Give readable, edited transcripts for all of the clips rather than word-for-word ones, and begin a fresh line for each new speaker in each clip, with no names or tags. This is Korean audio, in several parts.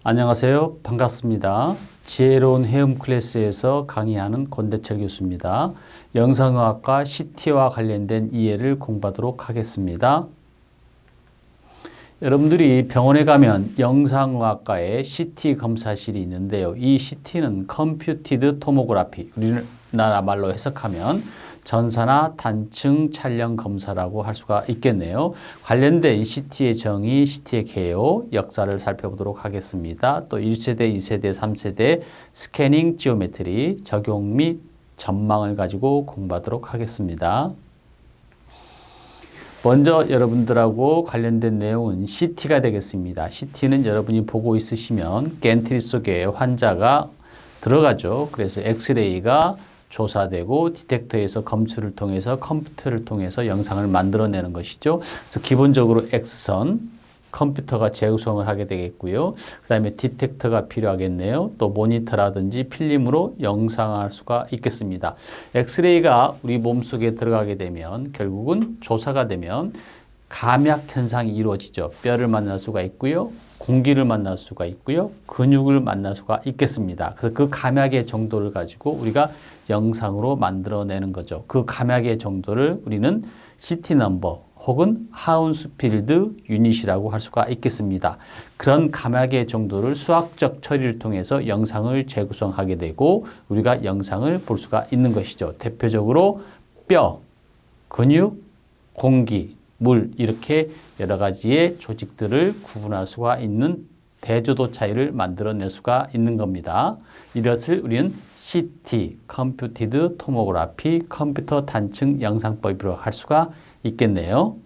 안녕하세요. 반갑습니다. 지혜로운 헤엄 클래스에서 강의하는 권대철 교수입니다. 영상의학과 CT와 관련된 이해를 공부하도록 하겠습니다. 여러분들이 병원에 가면 영상의학과에 CT 검사실이 있는데요. 이 CT는 컴퓨티드 토모그래피, 우리나라 말로 해석하면 전산화 단층 촬영 검사라고 할 수가 있겠네요. 관련된 CT의 정의, CT의 개요, 역사를 살펴보도록 하겠습니다. 또 1세대, 2세대, 3세대 스캐닝 지오메트리, 적용 및 전망을 가지고 공부하도록 하겠습니다. 먼저 여러분들하고 관련된 내용은 CT가 되겠습니다. CT는 여러분이 보고 있으시면 겐트리 속에 환자가 들어가죠. 그래서 엑스레이가 조사되고 디텍터에서 검출을 통해서 컴퓨터를 통해서 영상을 만들어내는 것이죠. 그래서 기본적으로 X선 컴퓨터가 재구성을 하게 되겠고요. 그 다음에 디텍터가 필요하겠네요. 또 모니터라든지 필름으로 영상할 수가 있겠습니다. 엑스레이가 우리 몸속에 들어가게 되면 결국은 조사가 되면 감약 현상이 이루어지죠. 뼈를 만날 수가 있고요. 공기를 만날 수가 있고요. 근육을 만날 수가 있겠습니다. 그래서 그 감약의 정도를 가지고 우리가 영상으로 만들어내는 거죠. 그 감약의 정도를 우리는 CT 넘버 혹은 하운스필드 유닛이라고 할 수가 있겠습니다. 그런 감약의 정도를 수학적 처리를 통해서 영상을 재구성하게 되고 우리가 영상을 볼 수가 있는 것이죠. 대표적으로 뼈, 근육, 공기, 물 이렇게 여러 가지의 조직들을 구분할 수가 있는 대조도 차이를 만들어낼 수가 있는 겁니다. 이것을 우리는 CT, 컴퓨티드 토모그래피, 컴퓨터 단층 영상법이라고 할 수가 있겠네요.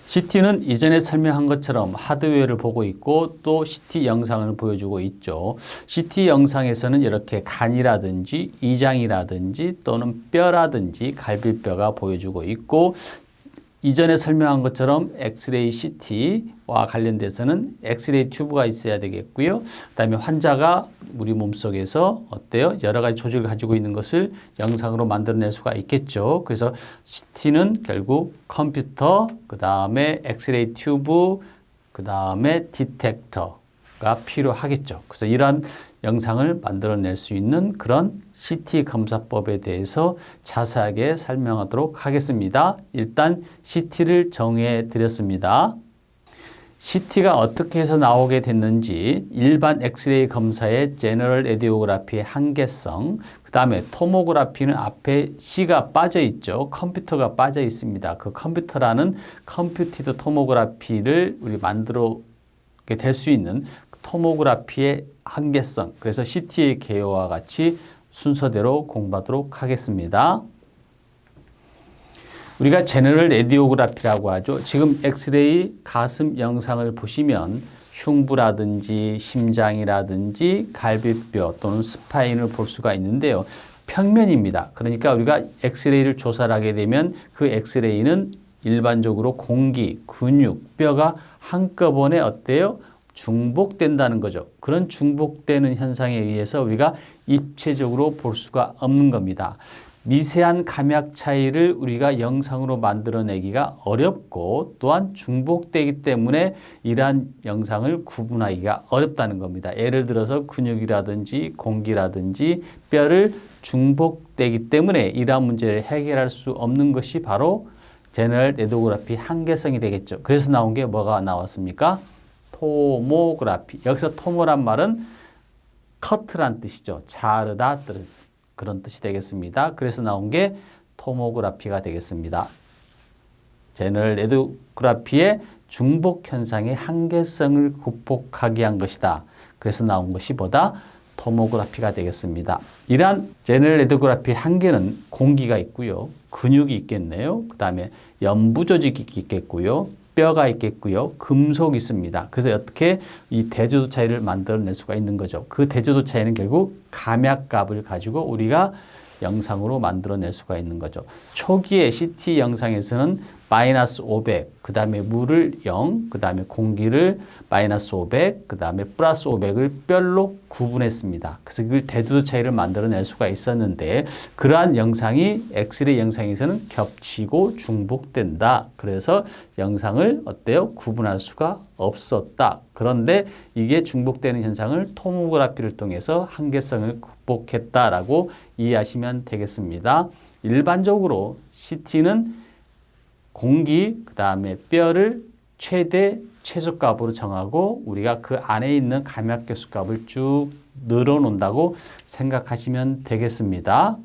CT는 이전에 설명한 것처럼 하드웨어를 보고 있고 또 CT 영상을 보여주고 있죠. CT 영상에서는 이렇게 간이라든지 이장이라든지 또는 뼈라든지 갈비뼈가 보여주고 있고 이전에 설명한 것처럼 엑스레이 CT와 관련돼서는 엑스레이 튜브가 있어야 되겠고요. 그다음에 환자가 우리 몸속에서 어때요? 여러 가지 조직을 가지고 있는 것을 영상으로 만들어낼 수가 있겠죠. 그래서 CT는 결국 컴퓨터, 그다음에 엑스레이 튜브, 그다음에 디텍터가 필요하겠죠. 그래서 이러한 영상을 만들어낼 수 있는 그런 CT 검사법에 대해서 자세하게 설명하도록 하겠습니다. 일단 CT를 정해 드렸습니다. CT가 어떻게 해서 나오게 됐는지 일반 엑스레이 검사의 제너럴 레디오그래피의 한계성, 그 다음에 토모그래피는 앞에 C가 빠져 있죠. 컴퓨터가 빠져 있습니다. 그 컴퓨터라는 컴퓨티드 토모그래피를 우리 만들게 될 수 있는 토모그래피의 한계성, 그래서 CT의 개요와 같이 순서대로 공부하도록 하겠습니다. 우리가 제너럴 레디오그래피라고 하죠. 지금 엑스레이 가슴 영상을 보시면 흉부라든지 심장이라든지 갈비뼈 또는 스파인을 볼 수가 있는데요. 평면입니다. 그러니까 우리가 엑스레이를 조사를 하게 되면 그 엑스레이는 일반적으로 공기, 근육, 뼈가 한꺼번에 어때요? 중복된다는 거죠. 그런 중복되는 현상에 의해서 우리가 입체적으로 볼 수가 없는 겁니다. 미세한 감약 차이를 우리가 영상으로 만들어내기가 어렵고 또한 중복되기 때문에 이러한 영상을 구분하기가 어렵다는 겁니다. 예를 들어서 근육이라든지 공기라든지 뼈를 중복되기 때문에 이러한 문제를 해결할 수 없는 것이 바로 제너럴 레디오그래피 한계성이 되겠죠. 그래서 나온 게 뭐가 나왔습니까? 토모그래피. 여기서 토모란 말은 커트란 뜻이죠. 자르다 그런 뜻이 되겠습니다. 그래서 나온 게 토모그래피가 되겠습니다. 제너럴 레디오그래피의 중복 현상의 한계성을 극복하기 위한 것이다. 그래서 나온 것이 뭐다? 토모그래피가 되겠습니다. 이러한 제너럴 레디오그래피 한계는 공기가 있고요. 근육이 있겠네요. 그 다음에 연부 조직이 있겠고요. 뼈가 있겠고요. 금속이 있습니다. 그래서 어떻게 이 대조도 차이를 만들어낼 수가 있는 거죠. 그 대조도 차이는 결국 감약값을 가지고 우리가 영상으로 만들어낼 수가 있는 거죠. 초기의 CT 영상에서는 마이너스 500, 그 다음에 물을 0, 그 다음에 공기를 마이너스 500, 그 다음에 플러스 500을 별로 구분했습니다. 그래서 그 대두도 차이를 만들어낼 수가 있었는데 그러한 영상이 엑스레이 영상에서는 겹치고 중복된다. 그래서 영상을 어때요? 구분할 수가 없었다. 그런데 이게 중복되는 현상을 토모그래피를 통해서 한계성을 극복했다라고 이해하시면 되겠습니다. 일반적으로 CT는 공기, 그 다음에 뼈를 최대 최소값으로 정하고 우리가 그 안에 있는 감약계수 값을 쭉 늘어놓는다고 생각하시면 되겠습니다.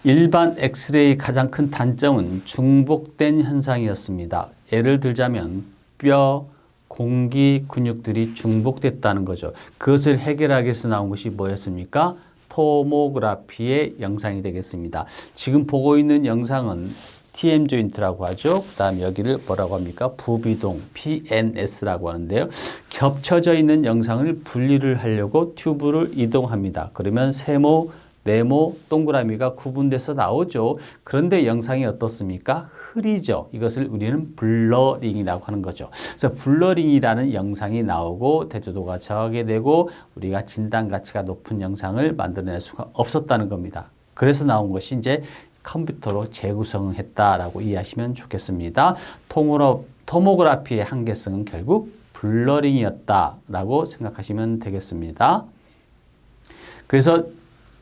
일반 엑스레이의 가장 큰 단점은 중복된 현상이었습니다. 예를 들자면 뼈, 공기, 근육들이 중복됐다는 거죠. 그것을 해결하기 위해서 나온 것이 뭐였습니까? 토모그래피의 영상이 되겠습니다. 지금 보고 있는 영상은 TM 조인트라고 하죠. 그 다음 여기를 뭐라고 합니까? 부비동 PNS라고 하는데요. 겹쳐져 있는 영상을 분리를 하려고 튜브를 이동합니다. 그러면 세모, 네모, 동그라미가 구분돼서 나오죠. 그런데 영상이 어떻습니까? 흐리죠. 이것을 우리는 블러링이라고 하는 거죠. 그래서 블러링이라는 영상이 나오고 대조도가 저하게 되고 우리가 진단 가치가 높은 영상을 만들어낼 수가 없었다는 겁니다. 그래서 나온 것이 이제 컴퓨터로 재구성했다라고 이해하시면 좋겠습니다. 토모그래피의 한계성은 결국 블러링이었다라고 생각하시면 되겠습니다. 그래서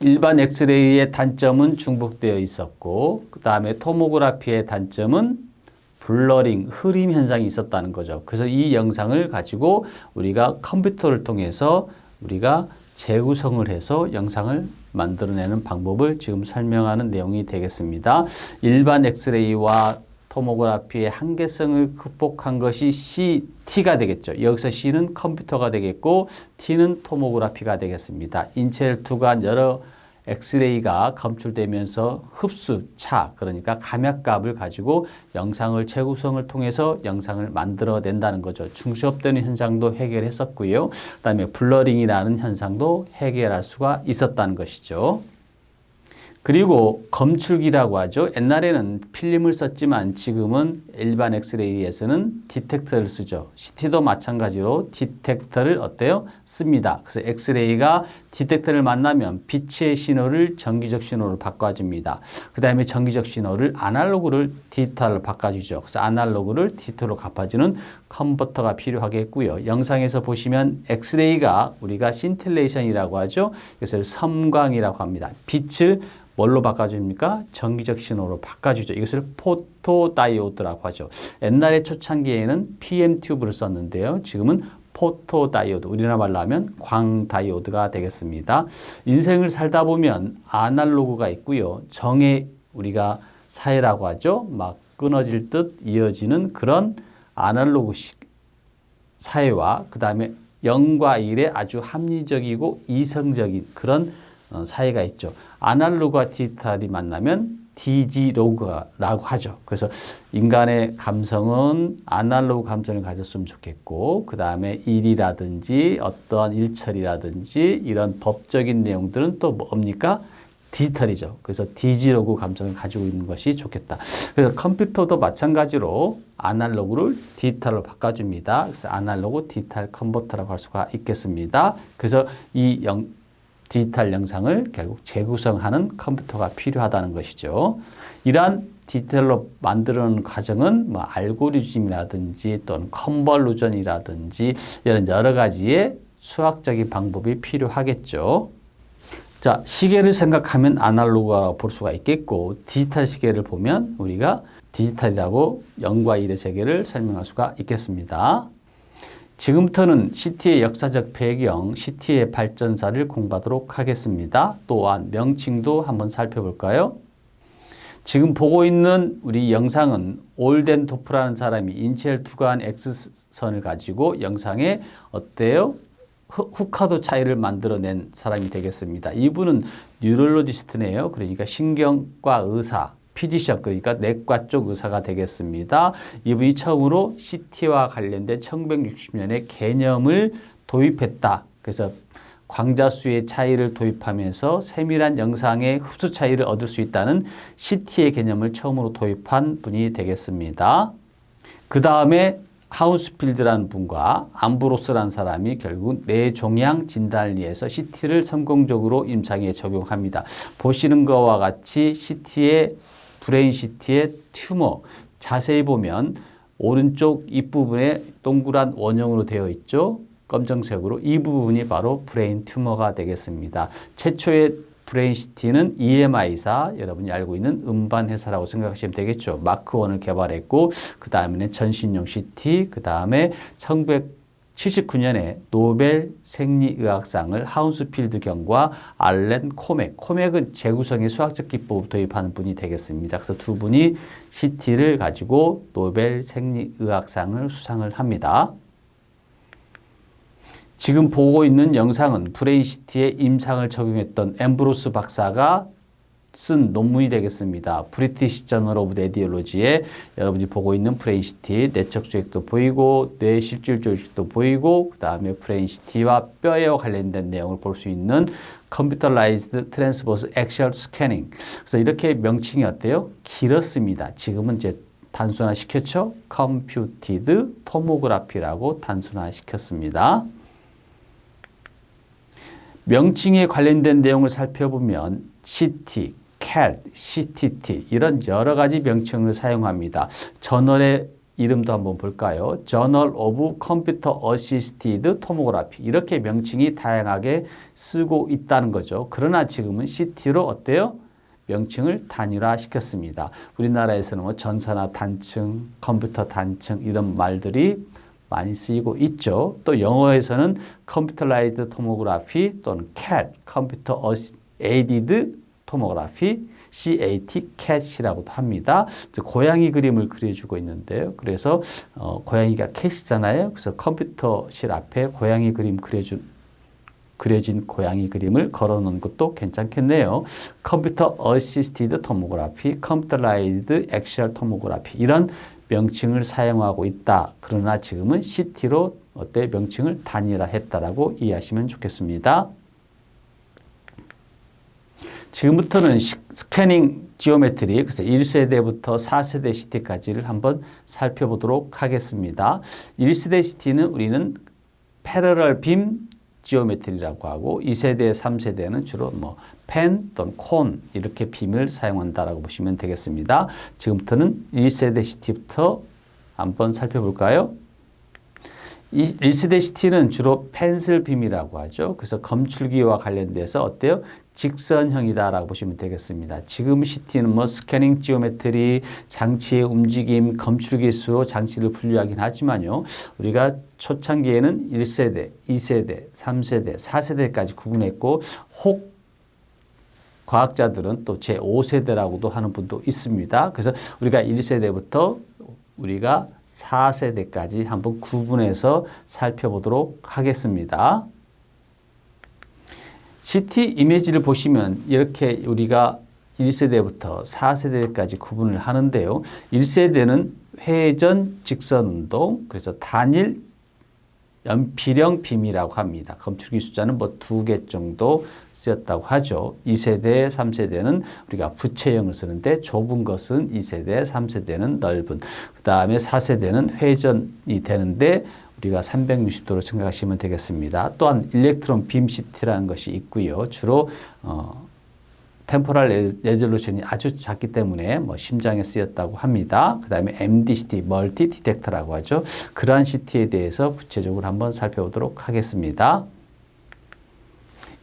일반 엑스레이의 단점은 중복되어 있었고 그 다음에 토모그래피의 단점은 블러링, 흐림 현상이 있었다는 거죠. 그래서 이 영상을 가지고 우리가 컴퓨터를 통해서 우리가 재구성을 해서 영상을 만들어내는 방법을 지금 설명하는 내용이 되겠습니다. 일반 엑스레이와 토모그래피의 한계성을 극복한 것이 CT가 되겠죠. 여기서 C는 컴퓨터가 되겠고 T는 토모그래피가 되겠습니다. 인체를 투과한 여러 엑스레이가 검출되면서 흡수, 차, 그러니까 감약값을 가지고 영상을 재구성을 통해서 영상을 만들어낸다는 거죠. 중시업되는 현상도 해결했었고요. 그다음에 블러링이라는 현상도 해결할 수가 있었다는 것이죠. 그리고 검출기라고 하죠. 옛날에는 필름을 썼지만 지금은 일반 엑스레이에서는 디텍터를 쓰죠. CT도 마찬가지로 디텍터를 어때요? 씁니다. 그래서 엑스레이가 디텍터를 만나면 빛의 신호를 전기적 신호로 바꿔줍니다. 그 다음에 전기적 신호를 아날로그를 디지털로 바꿔주죠. 그래서 아날로그를 디지털로 갚아주는 컨버터가 필요하겠고요. 영상에서 보시면 엑스레이가 우리가 신틸레이션이라고 하죠. 이것을 섬광이라고 합니다. 빛을 뭘로 바꿔줍니까? 전기적 신호로 바꿔주죠. 이것을 포토다이오드라고 하죠. 옛날에 초창기에는 PM 튜브를 썼는데요. 지금은 포토다이오드, 우리나라 말로 하면 광다이오드가 되겠습니다. 인생을 살다 보면 아날로그가 있고요. 정의 우리가 사회라고 하죠. 막 끊어질 듯 이어지는 그런 아날로그 사회와 그 다음에 0과 1의 아주 합리적이고 이성적인 그런 사이가 있죠. 아날로그와 디지털이 만나면 디지로그라고 하죠. 그래서 인간의 감성은 아날로그 감성을 가졌으면 좋겠고 그 다음에 일이라든지 어떤 일처리라든지 이런 법적인 내용들은 또 뭡니까? 디지털이죠. 그래서 디지로그 감성을 가지고 있는 것이 좋겠다. 그래서 컴퓨터도 마찬가지로 아날로그를 디지털로 바꿔줍니다. 그래서 아날로그 디지털 컨버터라고 할 수가 있겠습니다. 그래서 이 디지털 영상을 결국 재구성하는 컴퓨터가 필요하다는 것이죠. 이러한 디지털로 만드는 과정은 뭐 알고리즘이라든지 또는 컨볼루전이라든지 이런 여러 가지의 수학적인 방법이 필요하겠죠. 자, 시계를 생각하면 아날로그라고 볼 수가 있겠고 디지털 시계를 보면 우리가 디지털이라고 0과 1의 세계를 설명할 수가 있겠습니다. 지금부터는 CT의 역사적 배경, CT의 발전사를 공부하도록 하겠습니다. 또한 명칭도 한번 살펴볼까요? 지금 보고 있는 우리 영상은 올덴도프라는 사람이 인체를 투과한 X선을 가지고 영상에 어때요? 후카도 차이를 만들어낸 사람이 되겠습니다. 이분은 뉴럴로지스트네요. 그러니까 신경과 의사, 피지션, 그러니까 내과 쪽 의사가 되겠습니다. 이분이 처음으로 CT와 관련된 1960년에 개념을 도입했다. 그래서 광자수의 차이를 도입하면서 세밀한 영상의 흡수 차이를 얻을 수 있다는 CT의 개념을 처음으로 도입한 분이 되겠습니다. 그 다음에 하우스필드라는 분과 암브로스라는 사람이 결국 뇌종양 진단을 위해서 CT를 성공적으로 임상에 적용합니다. 보시는 것과 같이 CT의 브레인 CT의 튜머 자세히 보면 오른쪽 입부분에 동그란 원형으로 되어 있죠. 검정색으로 이 부분이 바로 브레인 튜머가 되겠습니다. 최초의 브레인 CT는 EMI사 여러분이 알고 있는 음반 회사라고 생각하시면 되겠죠. 마크 1을 개발했고 그 다음에는 전신용 CT 그 다음에 1979년에 노벨 생리의학상을 하운스필드 경과 알렌 코맥은 재구성의 수학적 기법을 도입하는 분이 되겠습니다. 그래서 두 분이 CT를 가지고 노벨 생리의학상을 수상을 합니다. 지금 보고 있는 영상은 브레인 CT에 임상을 적용했던 앰브로스 박사가 쓴 논문이 되겠습니다. 브리티시 저널 오브 레디올로지에 여러분이 보고 있는 브레인 CT 내적 수액도 보이고 뇌 실줄 조직도 보이고 그 다음에 브레인 CT와 뼈에 관련된 내용을 볼 수 있는 컴퓨터라이즈드 트랜스버스 액시얼 스캐닝. 그래서 이렇게 명칭이 어때요? 길었습니다. 지금은 이제 단순화 시켰죠. 컴퓨티드 토모그래피라고 단순화 시켰습니다. 명칭에 관련된 내용을 살펴보면 CT, CAT, CTT 이런 여러 가지 명칭을 사용합니다. 저널의 이름도 한번 볼까요? Journal of Computer Assisted Tomography 이렇게 명칭이 다양하게 쓰고 있다는 거죠. 그러나 지금은 CT로 어때요? 명칭을 단일화시켰습니다. 우리나라에서는 뭐 전산화 단층, 컴퓨터 단층 이런 말들이 많이 쓰이고 있죠. 또 영어에서는 Computerized Tomography 또는 CAT, Computer Aided Tomography, CAT이라고도 합니다. 고양이 그림을 그려주고 있는데요. 그래서 고양이가 캣이잖아요. 그래서 컴퓨터실 앞에 고양이 그림 그려진 고양이 그림을 걸어놓은 것도 괜찮겠네요. Computer Assisted Tomography, Computerized Axial Tomography 이런 명칭을 사용하고 있다. 그러나 지금은 CT로 명칭을 단일화했다라고 이해하시면 좋겠습니다. 지금부터는 스캐닝 지오메트리, 그래서 1세대부터 4세대 CT까지를 한번 살펴보도록 하겠습니다. 1세대 CT는 우리는 패러럴 빔 지오메트리라고 하고 2세대, 3세대는 주로 펜 또는 콘 이렇게 빔을 사용한다라고 보시면 되겠습니다. 지금부터는 1세대 CT부터 한번 살펴볼까요? 1세대 CT는 주로 펜슬 빔이라고 하죠. 그래서 검출기와 관련돼서 어때요? 직선형이다라고 보시면 되겠습니다. 지금 CT는 스캐닝 지오메트리, 장치의 움직임, 검출기 수로 장치를 분류하긴 하지만요. 우리가 초창기에는 1세대, 2세대, 3세대, 4세대까지 구분했고 혹 과학자들은 또 제5세대라고도 하는 분도 있습니다. 그래서 우리가 1세대부터 우리가 4세대까지 한번 구분해서 살펴보도록 하겠습니다. CT 이미지를 보시면 이렇게 우리가 1세대부터 4세대까지 구분을 하는데요. 1세대는 회전 직선 운동, 그래서 단일 연필형 빔이라고 합니다. 검출기 숫자는 2개 정도 쓰였다고 하죠. 2세대, 3세대는 우리가 부채형을 쓰는데 좁은 것은 2세대, 3세대는 넓은. 그 다음에 4세대는 회전이 되는데 우리가 360도로 생각하시면 되겠습니다. 또한 일렉트론 빔 CT라는 것이 있고요. 주로 템포럴 레졸루션이 아주 작기 때문에 심장에 쓰였다고 합니다. 그 다음에 MDCT, 멀티 디텍터라고 하죠. 그러한 CT에 대해서 구체적으로 한번 살펴보도록 하겠습니다.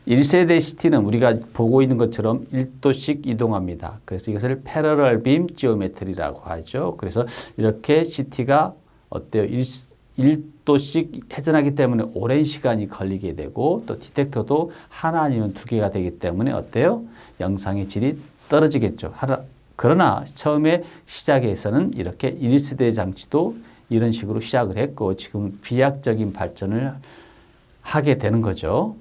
1세대 CT는 우리가 보고 있는 것처럼 1도씩 이동합니다. 그래서 이것을 패러럴 빔 지오메트리라고 하죠. 그래서 이렇게 CT가 어때요? 1도씩 회전하기 때문에 오랜 시간이 걸리게 되고 또 디텍터도 하나 아니면 2개가 되기 때문에 어때요? 영상의 질이 떨어지겠죠. 그러나 처음에 시작에서는 이렇게 1세대 장치도 이런 식으로 시작을 했고 지금 비약적인 발전을 하게 되는 거죠.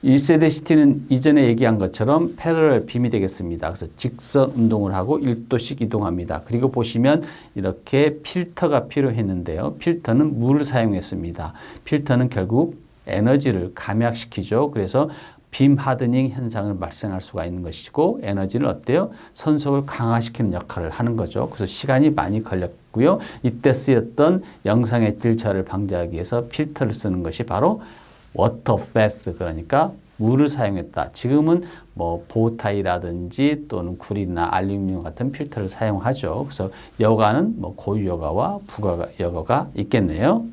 1세대 CT는 이전에 얘기한 것처럼 패러럴 빔이 되겠습니다. 그래서 직선 운동을 하고 1도씩 이동합니다. 그리고 보시면 이렇게 필터가 필요했는데요. 필터는 물을 사용했습니다. 필터는 결국 에너지를 감약시키죠. 그래서 빔 하드닝 현상을 발생할 수가 있는 것이고 에너지를 어때요? 선속을 강화시키는 역할을 하는 거죠. 그래서 시간이 많이 걸렸고요. 이때 쓰였던 영상의 질처를 방지하기 위해서 필터를 쓰는 것이 바로 워터 패스 그러니까 물을 사용했다. 지금은 뭐 보타이라든지 또는 구리나 알루미늄 같은 필터를 사용하죠. 그래서 여과는 뭐 고유 여과와 부가 여과가 있겠네요.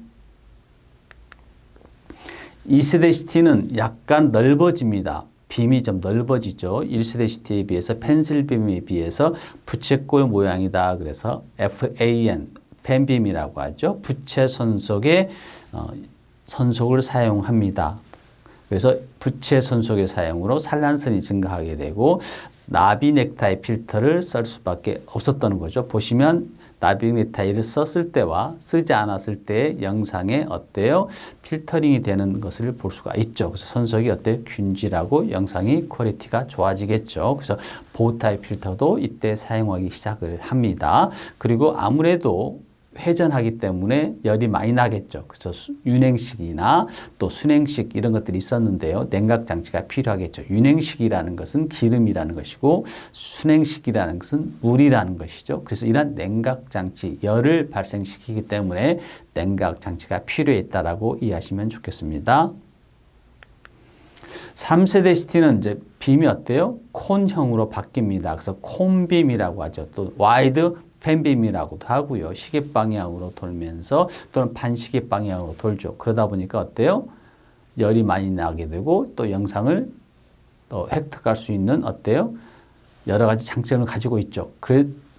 2세대 시티는 약간 넓어집니다. 빔이 좀 넓어지죠. 1세대 시티에 비해서 펜슬빔에 비해서 부채꼴 모양이다. 그래서 FAN, 펜빔이라고 하죠. 부채 선속에 선속을 사용합니다. 그래서 부채 선속의 사용으로 산란성이 증가하게 되고 나비 넥타이 필터를 쓸 수밖에 없었던 거죠. 보시면 나비 넥타이를 썼을 때와 쓰지 않았을 때의 영상에 어때요? 필터링이 되는 것을 볼 수가 있죠. 그래서 선속이 어때요? 균질하고 영상이 퀄리티가 좋아지겠죠. 그래서 보타이 필터도 이때 사용하기 시작을 합니다. 그리고 아무래도 회전하기 때문에 열이 많이 나겠죠. 그래서 윤행식이나 또 순행식 이런 것들이 있었는데요. 냉각 장치가 필요하겠죠. 윤행식이라는 것은 기름이라는 것이고 순행식이라는 것은 물이라는 것이죠. 그래서 이러한 냉각 장치, 열을 발생시키기 때문에 냉각 장치가 필요했다라고 이해하시면 좋겠습니다. 3세대 시티는 이제 빔이 어때요? 콘형으로 바뀝니다. 그래서 콘빔이라고 하죠. 또 와이드 펜빔이라고도 하고요. 시계 방향으로 돌면서 또는 반시계 방향으로 돌죠. 그러다 보니까 어때요? 열이 많이 나게 되고 또 영상을 또 획득할 수 있는 어때요? 여러 가지 장점을 가지고 있죠.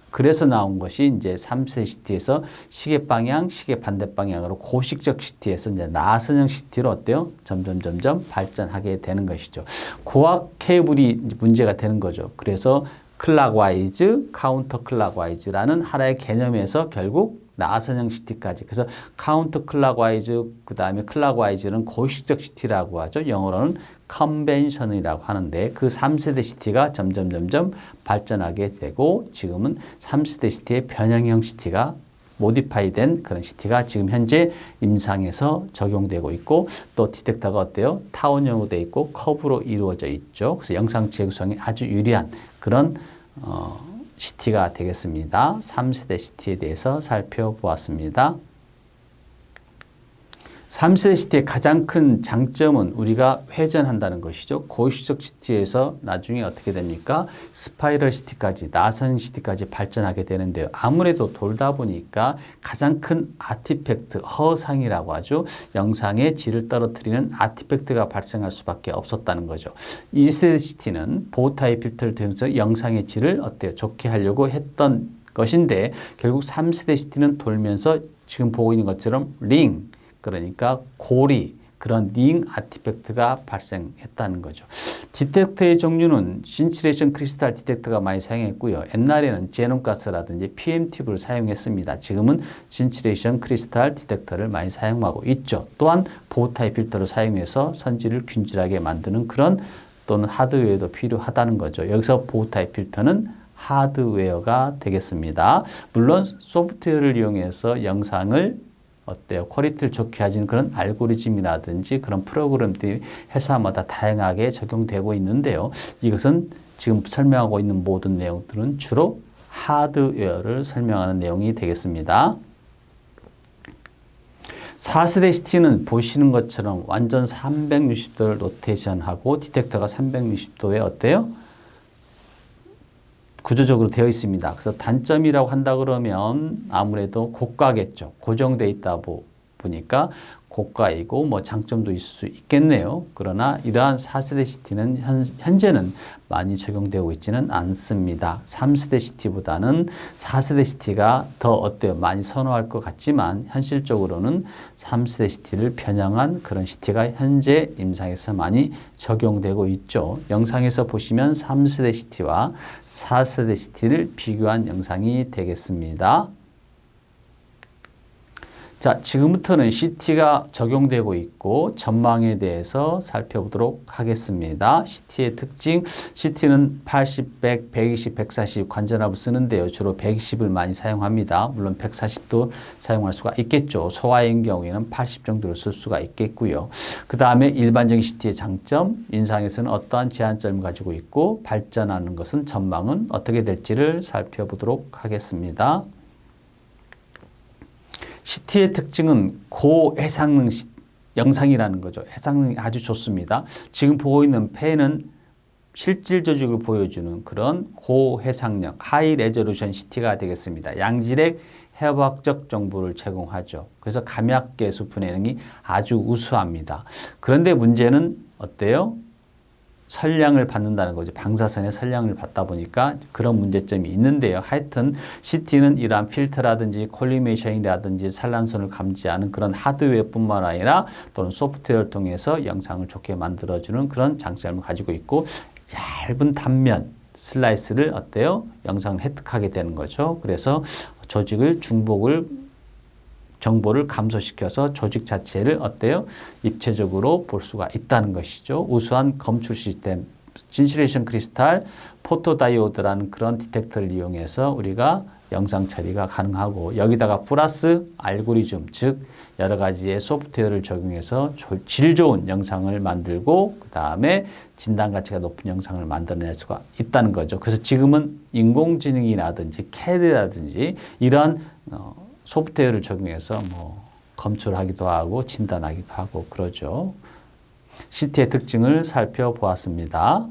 그래서 나온 것이 이제 3세 시티에서 시계 방향, 시계 반대 방향으로 고식적 시티에서 이제 나선형 시티로 어때요? 점점 발전하게 되는 것이죠. 고압 케이블이 문제가 되는 거죠. 그래서 클락와이즈, 카운터 클락와이즈라는 하나의 개념에서 결국 나선형 시티까지. 그래서 카운터 클락와이즈, 그 다음에 클락와이즈는 고식적 시티라고 하죠. 영어로는 컨벤션이라고 하는데 그 3세대 시티가 점점 발전하게 되고 지금은 3세대 시티의 변형형 시티가 모디파이 된 그런 시티가 지금 현재 임상에서 적용되고 있고 또 디텍터가 어때요? 타원형으로 되어 있고 커브로 이루어져 있죠. 그래서 영상 재구성에 아주 유리한 그런 시티가 되겠습니다. 3세대 시티에 대해서 살펴보았습니다. 3세대 시티의 가장 큰 장점은 우리가 회전한다는 것이죠. 고시적 시티에서 나중에 어떻게 됩니까? 스파이럴 시티까지, 나선 시티까지 발전하게 되는데요. 아무래도 돌다 보니까 가장 큰 아티팩트, 허상이라고 하죠. 영상의 질을 떨어뜨리는 아티팩트가 발생할 수밖에 없었다는 거죠. 2세대 시티는 보타이 필터를 통해서 영상의 질을 어때요? 좋게 하려고 했던 것인데 결국 3세대 시티는 돌면서 지금 보고 있는 것처럼 링, 그러니까 고리, 그런 링 아티팩트가 발생했다는 거죠. 디텍터의 종류는 신칠레이션 크리스탈 디텍터가 많이 사용했고요. 옛날에는 제논가스라든지 PM 팁을 사용했습니다. 지금은 신칠레이션 크리스탈 디텍터를 많이 사용하고 있죠. 또한 보타이 필터를 사용해서 선질을 균질하게 만드는 그런 또는 하드웨어도 필요하다는 거죠. 여기서 보타이 필터는 하드웨어가 되겠습니다. 물론 소프트웨어를 이용해서 영상을 어때요? 퀄리티를 좋게 하는 그런 알고리즘이라든지 그런 프로그램들이 회사마다 다양하게 적용되고 있는데요. 이것은 지금 설명하고 있는 모든 내용들은 주로 하드웨어를 설명하는 내용이 되겠습니다. 4세대 시티는 보시는 것처럼 완전 360도를 로테이션하고 디텍터가 360도에 어때요? 구조적으로 되어 있습니다. 그래서 단점이라고 한다 그러면 아무래도 고가겠죠. 고정되어 있다 보니까 고가이고 뭐 장점도 있을 수 있겠네요. 그러나 이러한 4세대 시티는 현재는 많이 적용되고 있지는 않습니다. 3세대 시티보다는 4세대 시티가 더 어때요? 많이 선호할 것 같지만 현실적으로는 3세대 시티를 편향한 그런 시티가 현재 임상에서 많이 적용되고 있죠. 영상에서 보시면 3세대 시티와 4세대 시티를 비교한 영상이 되겠습니다. 자, 지금부터는 CT가 적용되고 있고 전망에 대해서 살펴보도록 하겠습니다. CT의 특징, CT는 80, 100, 120, 140 관전압을 쓰는데요. 주로 120을 많이 사용합니다. 물론 140도 사용할 수가 있겠죠. 소아인 경우에는 80 정도를 쓸 수가 있겠고요. 그 다음에 일반적인 CT의 장점, 인상에서는 어떠한 제한점을 가지고 있고 발전하는 것은 전망은 어떻게 될지를 살펴보도록 하겠습니다. CT의 특징은 고해상능 영상이라는 거죠. 해상능이 아주 좋습니다. 지금 보고 있는 폐는 실질 조직을 보여주는 그런 고해상력, 하이 레저루션 CT가 되겠습니다. 양질의 해부학적 정보를 제공하죠. 그래서 감약계수 분해능이 아주 우수합니다. 그런데 문제는 어때요? 선량을 받는다는 거죠. 방사선의 선량을 받다 보니까 그런 문제점이 있는데요. 하여튼 CT는 이러한 필터라든지 콜리메이션이라든지 산란선을 감지하는 그런 하드웨어뿐만 아니라 또는 소프트웨어를 통해서 영상을 좋게 만들어주는 그런 장점을 가지고 있고 얇은 단면 슬라이스를 어때요? 영상을 획득하게 되는 거죠. 그래서 조직을 정보를 감소시켜서 조직 자체를 어때요? 입체적으로 볼 수가 있다는 것이죠. 우수한 검출 시스템, 진실레이션 크리스탈, 포토다이오드라는 그런 디텍터를 이용해서 우리가 영상 처리가 가능하고 여기다가 플러스 알고리즘, 즉 여러 가지의 소프트웨어를 적용해서 질 좋은 영상을 만들고 그 다음에 진단 가치가 높은 영상을 만들어낼 수가 있다는 거죠. 그래서 지금은 인공지능이라든지 CAD라든지 이런 소프트웨어를 적용해서 검출하기도 하고 진단하기도 하고 그러죠. CT의 특징을 살펴보았습니다.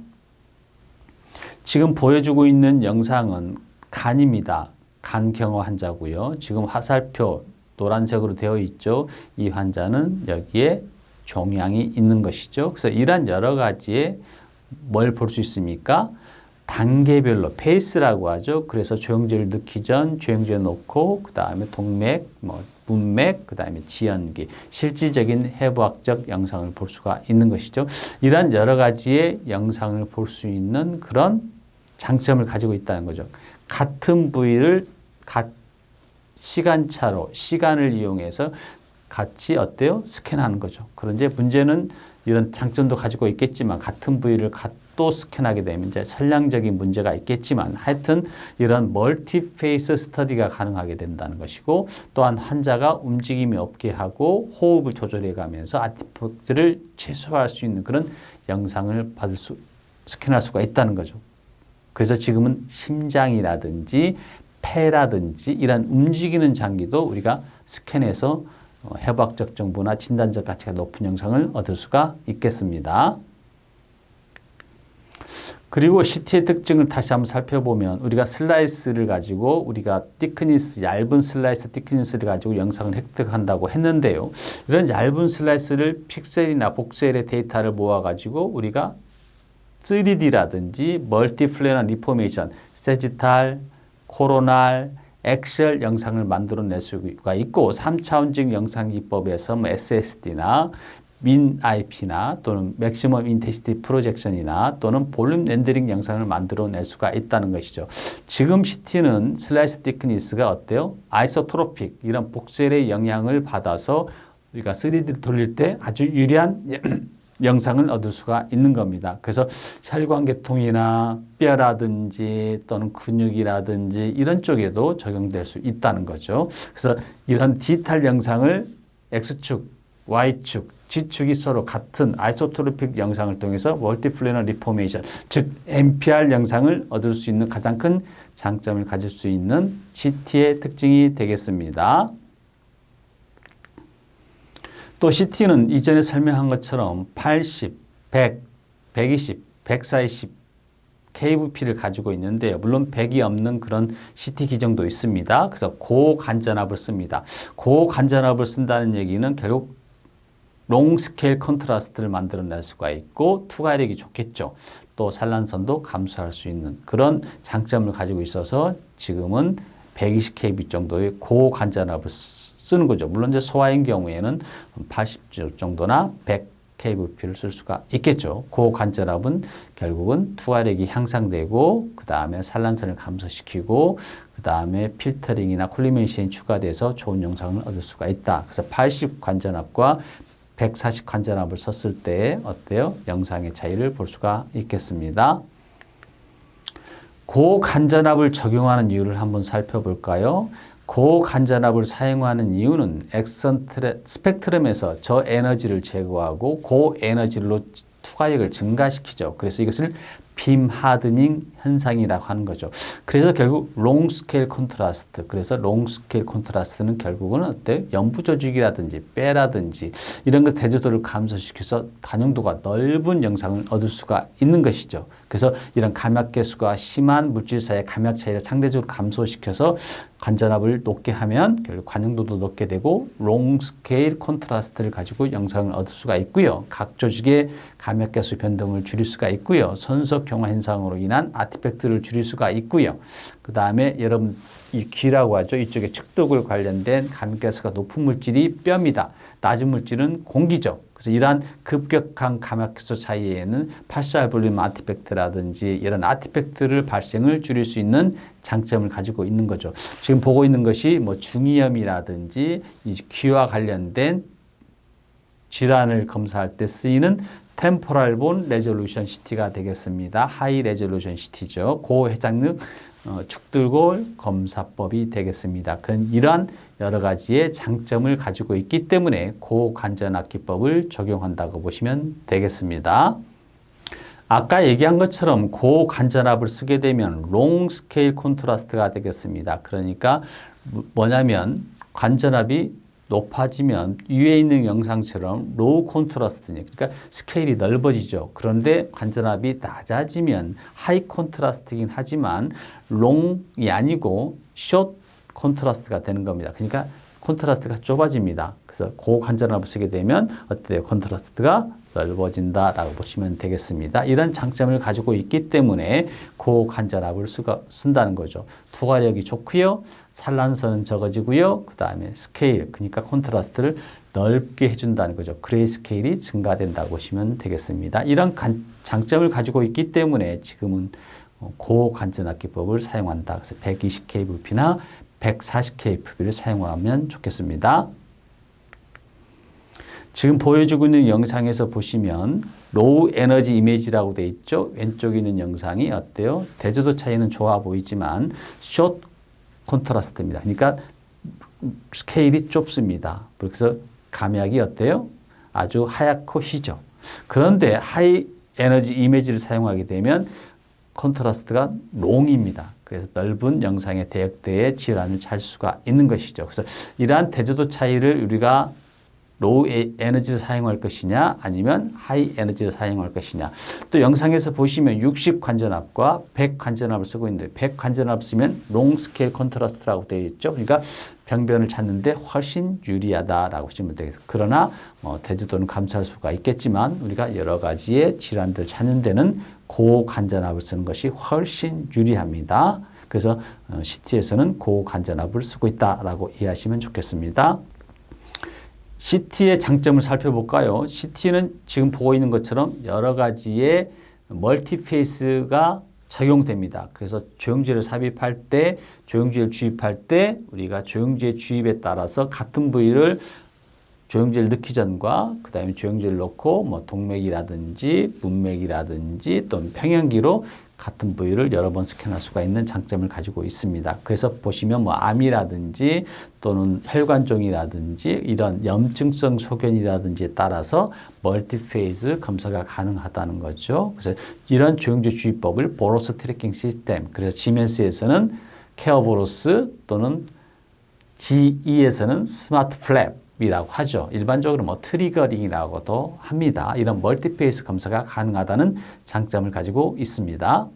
지금 보여주고 있는 영상은 간입니다. 간경화 환자고요. 지금 화살표 노란색으로 되어 있죠. 이 환자는 여기에 종양이 있는 것이죠. 그래서 이러한 여러 가지의 뭘 볼 수 있습니까? 단계별로 페이스라고 하죠. 그래서 조영제를 넣기 전 조영제 넣고 그 다음에 동맥, 문맥, 그 다음에 지연기, 실질적인 해부학적 영상을 볼 수가 있는 것이죠. 이러한 여러 가지의 영상을 볼 수 있는 그런 장점을 가지고 있다는 거죠. 같은 부위를 시간차로 시간을 이용해서 같이 어때요? 스캔하는 거죠. 그런데 문제는 이런 장점도 가지고 있겠지만 같은 부위를 또 스캔하게 되면 이제 선량적인 문제가 있겠지만 하여튼 이런 멀티 페이스 스터디가 가능하게 된다는 것이고 또한 환자가 움직임이 없게 하고 호흡을 조절해 가면서 아티팩트를 최소화할 수 있는 그런 영상을 스캔할 수가 있다는 거죠. 그래서 지금은 심장이라든지 폐라든지 이런 움직이는 장기도 우리가 스캔해서 해부학적 정보나 진단적 가치가 높은 영상을 얻을 수가 있겠습니다. 그리고 CT의 특징을 다시 한번 살펴보면 우리가 슬라이스를 가지고 우리가 얇은 슬라이스 티크니스를 가지고 영상을 획득한다고 했는데요. 이런 얇은 슬라이스를 픽셀이나 복셀의 데이터를 모아가지고 우리가 3D라든지 멀티플래너 리포메이션, 세지탈, 코로날, 엑셀 영상을 만들어낼 수가 있고 3차원적 영상 기법에서 SSD나 MIP나 또는 맥시멈 인텐시티 프로젝션이나 또는 볼륨 렌더링 영상을 만들어낼 수가 있다는 것이죠. 지금 CT는 슬라이스 티크니스가 어때요? 아이소트로픽 이런 복셀의 영향을 받아서 우리가 3D를 돌릴 때 아주 유리한 영상을 얻을 수가 있는 겁니다. 그래서 혈관계통이나 뼈라든지 또는 근육이라든지 이런 쪽에도 적용될 수 있다는 거죠. 그래서 이런 디지털 영상을 X축, Y축, G축이 서로 같은 아이소트로픽 영상을 통해서 멀티플래너 리포메이션, 즉 MPR 영상을 얻을 수 있는 가장 큰 장점을 가질 수 있는 CT의 특징이 되겠습니다. 또 CT는 이전에 설명한 것처럼 80, 100, 120, 140 kVp를 가지고 있는데요. 물론 100이 없는 그런 CT 기종도 있습니다. 그래서 고간전압을 씁니다. 고간전압을 쓴다는 얘기는 결국 롱 스케일 컨트라스트를 만들어낼 수가 있고 투과력이 좋겠죠. 또 산란선도 감소할 수 있는 그런 장점을 가지고 있어서 지금은 120kV 정도의 고간전압을 쓰는 거죠. 물론 이제 소아인 경우에는 80 정도나 100 120kVp를 쓸 수가 있겠죠. 고관전압은 결국은 투과력이 향상되고 그 다음에 산란성을 감소시키고 그 다음에 필터링이나 콜리메이션이 추가돼서 좋은 영상을 얻을 수가 있다. 그래서 80 관전압과 140 관전압을 썼을 때 어때요? 영상의 차이를 볼 수가 있겠습니다. 고관전압을 적용하는 이유를 한번 살펴볼까요? 고관전압을 사용하는 이유는 액선 스펙트럼에서 저에너지를 제거하고 고에너지로 투과력을 증가시키죠. 그래서 이것을 빔 하드닝 현상이라고 하는 거죠. 그래서 결국 롱 스케일 콘트라스트. 그래서 롱 스케일 콘트라스트는 결국은 어때? 연부 조직이라든지 뼈라든지 이런 것 대조도를 감소시켜서 단용도가 넓은 영상을 얻을 수가 있는 것이죠. 그래서 이런 감약 개수가 심한 물질 사이의 감약 차이를 상대적으로 감소시켜서 관전압을 높게 하면 결국 관용도도 높게 되고 롱 스케일 콘트라스트를 가지고 영상을 얻을 수가 있고요. 각 조직의 감약 개수 변동을 줄일 수가 있고요. 손석 경화 현상으로 인한 아티팩트를 줄일 수가 있고요. 그 다음에 여러분 이 귀라고 하죠. 이쪽에 측독을 관련된 감약 개수가 높은 물질이 뼈입니다. 낮은 물질은 공기죠. 그래서 이러한 급격한 감약 개수 차이에는 파셜 볼륨 아티팩트라든지 이런 아티팩트를 발생을 줄일 수 있는 장점을 가지고 있는 거죠. 지금 보고 있는 것이 뭐 중이염이라든지 이 귀와 관련된 질환을 검사할 때 쓰이는 템포럴 본 레졸루션 CT가 되겠습니다. 하이 레졸루션 CT죠. 고해상력 축들골 검사법이 되겠습니다. 그런 이러한 여러 가지의 장점을 가지고 있기 때문에 고관전압 기법을 적용한다고 보시면 되겠습니다. 아까 얘기한 것처럼 고관전압을 쓰게 되면 롱 스케일 콘트라스트가 되겠습니다. 그러니까 뭐냐면 관전압이 높아지면 위에 있는 영상처럼 로우 콘트라스트니 그러니까 스케일이 넓어지죠. 그런데 관전압이 낮아지면 하이 콘트라스트이긴 하지만 롱이 아니고 숏 콘트라스트가 되는 겁니다. 그러니까 콘트라스트가 좁아집니다. 그래서 고관전압을 쓰게 되면 어때요? 콘트라스트가 넓어진다라고 보시면 되겠습니다. 이런 장점을 가지고 있기 때문에 고관전압을 쓴다는 거죠. 투과력이 좋고요. 산란성은 적어지고요. 그 다음에 스케일, 그러니까 콘트라스트를 넓게 해준다는 거죠. 그레이 스케일이 증가된다고 보시면 되겠습니다. 이런 장점을 가지고 있기 때문에 지금은 고관전압 기법을 사용한다. 그래서 120kVp나 140kVp를 사용하면 좋겠습니다. 지금 보여주고 있는 영상에서 보시면 로우 에너지 이미지라고 되어 있죠. 왼쪽에 있는 영상이 어때요? 대조도 차이는 좋아 보이지만 숏 콘트라스트입니다. 그러니까 스케일이 좁습니다. 그래서 감약이 어때요? 아주 하얗고 희죠. 그런데 하이 에너지 이미지를 사용하게 되면 콘트라스트가 롱입니다. 그래서 넓은 영상의 대역대의 질환을 찾을 수가 있는 것이죠. 그래서 이러한 대조도 차이를 우리가 로우 에너지를 사용할 것이냐 아니면 하이 에너지를 사용할 것이냐. 또 영상에서 보시면 60 관전압과 100 관전압을 쓰고 있는데 100 관전압 쓰면 롱 스케일 컨트라스트라고 되어 있죠. 그러니까 병변을 찾는데 훨씬 유리하다라고 보시면 되겠습니다. 그러나 대조도는 감소할 수가 있겠지만 우리가 여러 가지의 질환들을 찾는 데는 고관전압을 쓰는 것이 훨씬 유리합니다. 그래서 CT에서는 고관전압을 쓰고 있다라고 이해하시면 좋겠습니다. CT의 장점을 살펴볼까요? CT는 지금 보고 있는 것처럼 여러 가지의 멀티페이스가 적용됩니다. 그래서 조영지를 삽입할 때, 조영지를 주입할 때 우리가 조영지의 주입에 따라서 같은 부위를 조영지를 넣기 전과 그 다음에 조영지를 넣고 뭐 동맥이라든지 문맥이라든지 또는 평형기로 같은 부위를 여러 번 스캔할 수가 있는 장점을 가지고 있습니다. 그래서 보시면 뭐 암이라든지 또는 혈관종이라든지 이런 염증성 소견이라든지에 따라서 멀티페이즈 검사가 가능하다는 거죠. 그래서 이런 조영지 주입법을 보로스 트래킹 시스템, 그래서 지멘스에서는 케어보로스 또는 GE에서는 스마트 플랩이라고 하죠. 일반적으로 뭐 트리거링이라고도 합니다. 이런 멀티페이스 검사가 가능하다는 장점을 가지고 있습니다.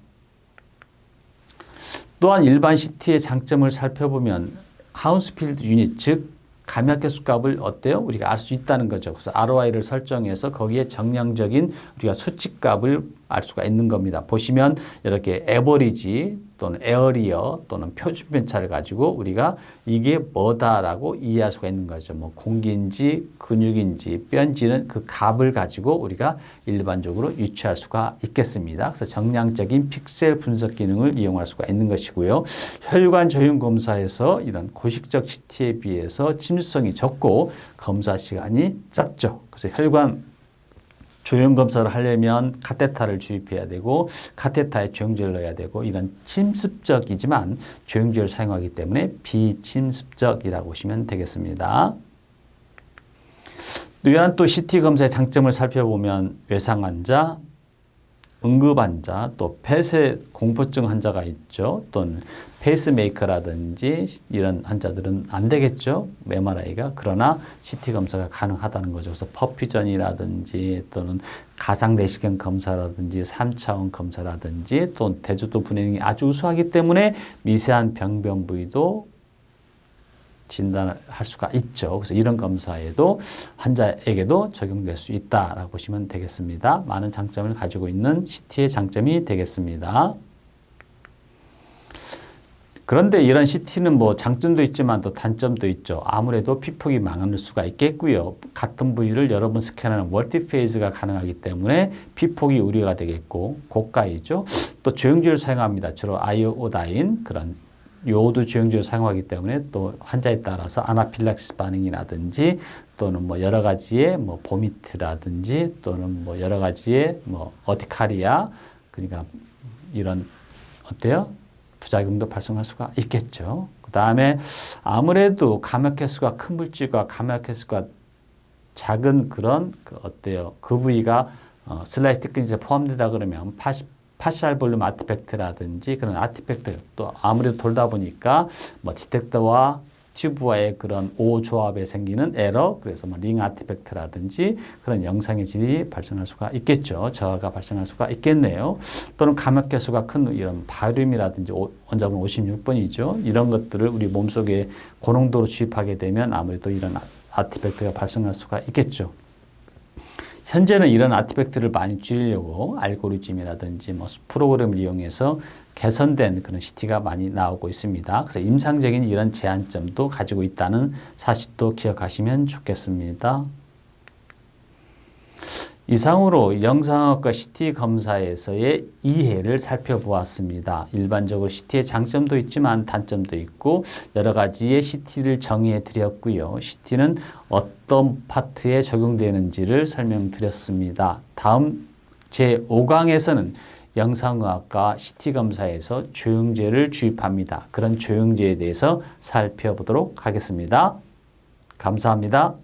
또한 일반 CT의 장점을 살펴보면 하운스필드 유닛, 즉 감약개수 값을 어때요? 우리가 알 수 있다는 거죠. 그래서 ROI를 설정해서 거기에 정량적인 우리가 수치값을 알 수가 있는 겁니다. 보시면 이렇게 에버리지 또는 에어리어 또는 표준 편차를 가지고 우리가 이게 뭐다라고 이해할 수가 있는 거죠. 뭐 공기인지 근육인지 뼈인지는 그 값을 가지고 우리가 일반적으로 유추할 수가 있겠습니다. 그래서 정량적인 픽셀 분석 기능을 이용할 수가 있는 것이고요. 혈관 조형 검사에서 이런 고식적 CT에 비해서 침수성이 적고 검사 시간이 짧죠. 그래서 혈관 조형 검사를 하려면 카테타를 주입해야 되고 카테타에 조영제를 넣어야 되고 이런 침습적이지만 조영제를 사용하기 때문에 비침습적이라고 보시면 되겠습니다. 이러한 또 CT 검사의 장점을 살펴보면 외상 환자, 응급 환자, 또 폐쇄 공포증 환자가 있죠. 또는 페이스메이커라든지 이런 환자들은 안 되겠죠. MRI가. 그러나 CT 검사가 가능하다는 거죠. 그래서 퍼퓨전이라든지 또는 가상 내시경 검사라든지 3차원 검사라든지 또 대주도 분해능이 아주 우수하기 때문에 미세한 병변 부위도 진단을 할 수가 있죠. 그래서 이런 검사에도 환자에게도 적용될 수 있다라고 보시면 되겠습니다. 많은 장점을 가지고 있는 CT의 장점이 되겠습니다. 그런데 이런 CT는 뭐 장점도 있지만 또 단점도 있죠. 아무래도 피폭이 많을 수가 있겠고요. 같은 부위를 여러 번 스캔하는 멀티페이즈가 가능하기 때문에 피폭이 우려가 되겠고 고가이죠. 또 조영제를 사용합니다. 주로 아이오다인 그런 요오드 조영제를 사용하기 때문에 또 환자에 따라서 아나필락시스 반응이라든지 또는 뭐 여러 가지의 뭐 보미트라든지 또는 뭐 여러 가지의 뭐 어티카리아 그러니까 이런 어때요? 부작용도 발생할 수가 있겠죠. 그 다음에 아무래도 감염 횟수가 큰 물질과 감염 횟수가 작은 그런 어때요? 그 부위가 슬라이스 티크니스에 포함되다 그러면 파셜 볼륨 아티팩트라든지 그런 아티팩트 또 아무래도 돌다 보니까 뭐 디텍터와 튜브와의 그런 오 조합에 생기는 에러 그래서 뭐 링 아티팩트라든지 그런 영상의 질이 발생할 수가 있겠죠. 저하가 발생할 수가 있겠네요. 또는 감염 개수가 큰 이런 바륨이라든지 원자분 56번이죠. 이런 것들을 우리 몸속에 고농도로 주입하게 되면 아무래도 이런 아티팩트가 발생할 수가 있겠죠. 현재는 이런 아티팩트를 많이 줄이려고 알고리즘이라든지 뭐 프로그램을 이용해서 개선된 그런 CT가 많이 나오고 있습니다. 그래서 임상적인 이런 제한점도 가지고 있다는 사실도 기억하시면 좋겠습니다. 이상으로 영상학과 CT 검사에서의 이해를 살펴보았습니다. 일반적으로 CT의 장점도 있지만 단점도 있고 여러 가지의 CT를 정의해 드렸고요. CT는 어떤 파트에 적용되는지를 설명드렸습니다. 다음 제5강에서는 영상의학과 CT 검사에서 조영제를 주입합니다. 그런 조영제에 대해서 살펴보도록 하겠습니다. 감사합니다.